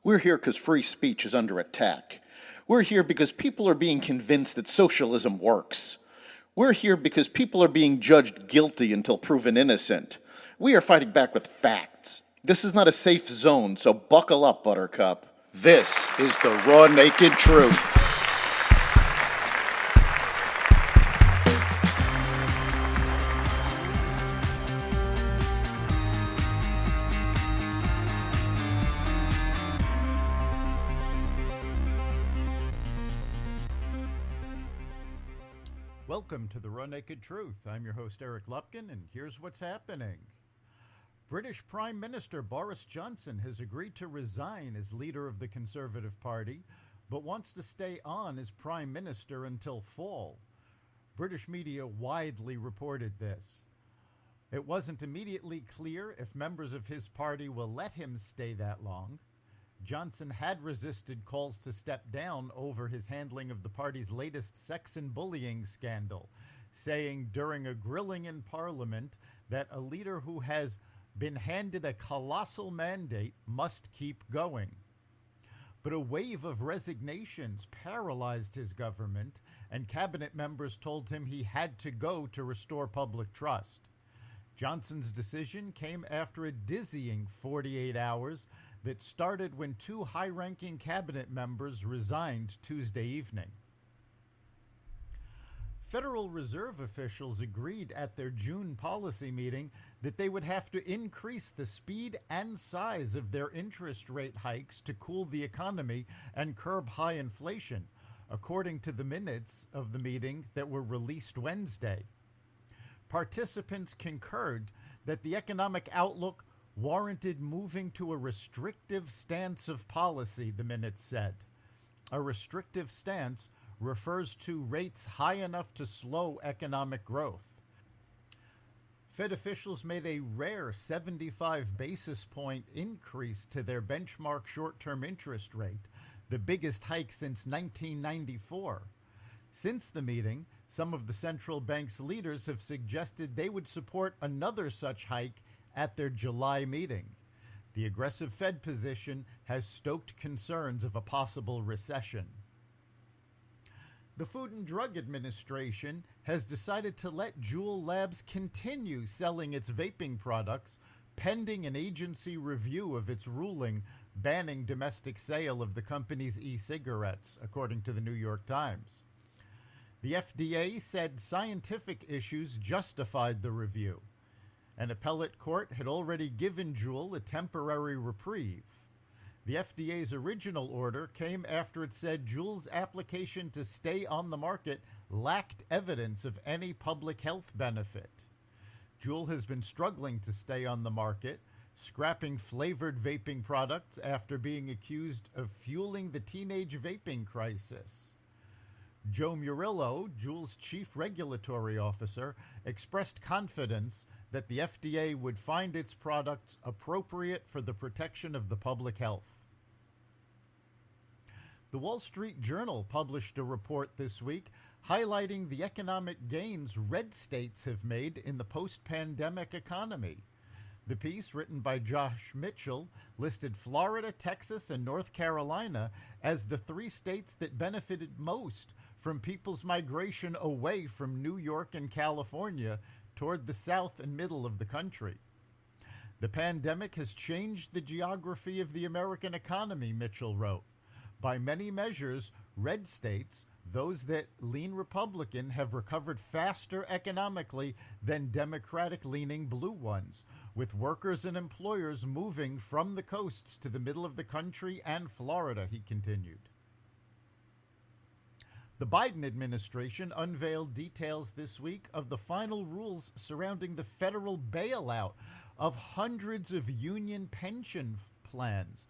We're here because free speech is under attack. We're here because people are being convinced that socialism works. We're here because people are being judged guilty until proven innocent. We are fighting back with facts. This is not a safe zone, so buckle up, Buttercup. This is the raw, naked truth. Welcome to the Raw Naked Truth. I'm your host, Eric Lupkin, and here's what's happening. British Prime Minister Boris Johnson has agreed to resign as leader of the Conservative Party, but wants to stay on as Prime Minister until fall. British media widely reported this. It wasn't immediately clear if members of his party will let him stay that long. Johnson had resisted calls to step down over his handling of the party's latest sex and bullying scandal, saying during a grilling in Parliament that a leader who has been handed a colossal mandate must keep going. But a wave of resignations paralyzed his government, and cabinet members told him he had to go to restore public trust. Johnson's decision came after a dizzying 48 hours that started when two high-ranking cabinet members resigned Tuesday evening. Federal Reserve officials agreed at their June policy meeting that they would have to increase the speed and size of their interest rate hikes to cool the economy and curb high inflation, according to the minutes of the meeting that were released Wednesday. Participants concurred that the economic outlook warranted moving to a restrictive stance of policy, the minutes said. A restrictive stance refers to rates high enough to slow economic growth. Fed officials made a rare 75 basis point increase to their benchmark short-term interest rate, the biggest hike since 1994. Since the meeting, some of the central bank's leaders have suggested they would support another such hike at their July meeting. The aggressive Fed position has stoked concerns of a possible recession. The Food and Drug Administration has decided to let Juul Labs continue selling its vaping products pending an agency review of its ruling banning domestic sale of the company's e-cigarettes, according to the New York Times. The FDA said scientific issues justified the review. An appellate court had already given Juul a temporary reprieve. The FDA's original order came after it said Juul's application to stay on the market lacked evidence of any public health benefit. Juul has been struggling to stay on the market, scrapping flavored vaping products after being accused of fueling the teenage vaping crisis. Joe Murillo, Juul's chief regulatory officer, expressed confidence that the FDA would find its products appropriate for the protection of the public health. The Wall Street Journal published a report this week highlighting the economic gains red states have made in the post-pandemic economy. The piece, written by Josh Mitchell, listed Florida, Texas, and North Carolina as the three states that benefited most from people's migration away from New York and California toward the south and middle of the country. The pandemic has changed the geography of the American economy, Mitchell wrote. By many measures, red states, those that lean Republican, have recovered faster economically than Democratic-leaning blue ones, with workers and employers moving from the coasts to the middle of the country and Florida, he continued. The Biden administration unveiled details this week of the final rules surrounding the federal bailout of hundreds of union pension plans,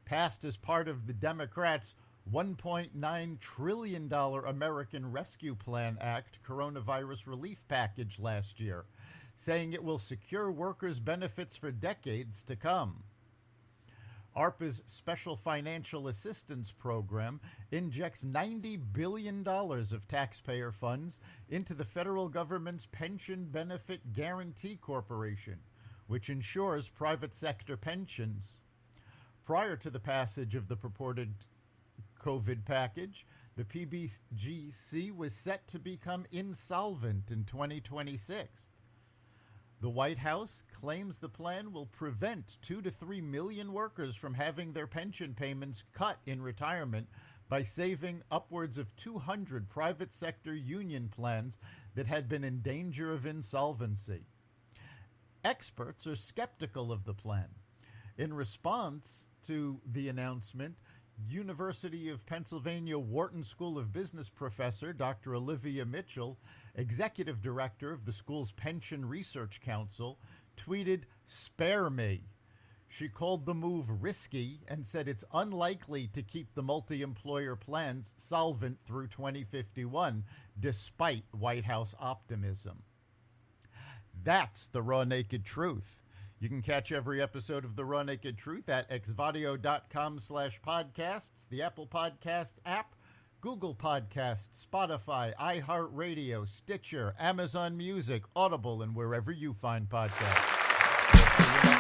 passed as part of the Democrats' $1.9 trillion American Rescue Plan Act coronavirus relief package last year, saying it will secure workers' benefits for decades to come. ARPA's Special Financial Assistance Program injects $90 billion of taxpayer funds into the federal government's Pension Benefit Guaranty Corporation, which insures private sector pensions. Prior to the passage of the purported COVID package, the PBGC was set to become insolvent in 2026. The White House claims the plan will prevent 2 to 3 million workers from having their pension payments cut in retirement by saving upwards of 200 private sector union plans that had been in danger of insolvency. Experts are skeptical of the plan. In response to the announcement, University of Pennsylvania Wharton School of Business professor Dr. Olivia Mitchell, executive director of the school's Pension Research Council, tweeted, "Spare me." She called the move risky and said it's unlikely to keep the multi-employer plans solvent through 2051, despite White House optimism. That's the raw naked truth. You can catch every episode of The Raw Naked Truth at xvadio.com/podcasts, the Apple Podcasts app, Google Podcasts, Spotify, iHeartRadio, Stitcher, Amazon Music, Audible, and wherever you find podcasts.